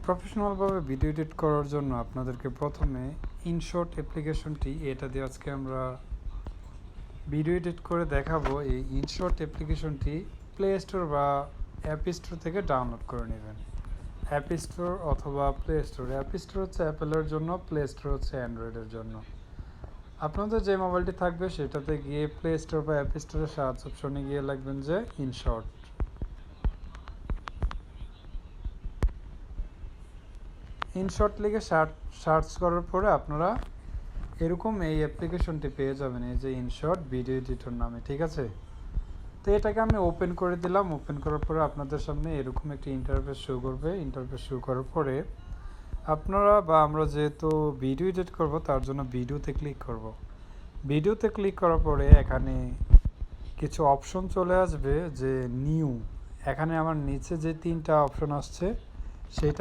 প্রফেশনালভাবে video edit করার জন্য আপনাদেরকে প্রথমে ইনশট অ্যাপ্লিকেশনটি, এটা দিয়ে আজকে আমরা ভিডিও এডিট করে দেখাবো। এই ইনশট অ্যাপ্লিকেশনটি প্লে স্টোর বা অ্যাপ স্টোর থেকে ডাউনলোড করে নেবেন। অ্যাপ স্টোর অথবা প্লে স্টোর। অ্যাপ স্টোর হচ্ছে অ্যাপেলের জন্য, প্লে স্টোর হচ্ছে অ্যান্ড্রয়েডের জন্য। আপনাদের যে মোবাইলটি থাকবে সেটাতে গিয়ে প্লে স্টোর বা অ্যাপ স্টোরের সার্চ অপশনে গিয়ে লিখবেন যে ইনশট। ইনশট লিখে সার্চ করার পরে আপনারা এরকম এই অ্যাপ্লিকেশনটি পেয়ে যাবেন, এই যে ইনশট ভিডিও এডিটর নামে, ঠিক আছে। তো এটাকে আমি ওপেন করে দিলাম। ওপেন করার পরে আপনাদের সামনে এরকম একটি ইন্টারফেস শো করবে। ইন্টারফেস শো করার পরে আপনারা বা আমরা যেহেতু ভিডিও এডিট করব তার জন্য ভিডিওতে ক্লিক করব। ভিডিওতে ক্লিক করার পরে এখানে কিছু অপশন চলে আসবে যে নিউ। এখানে আমার নিচে যে তিনটা অপশন আসছে সেটা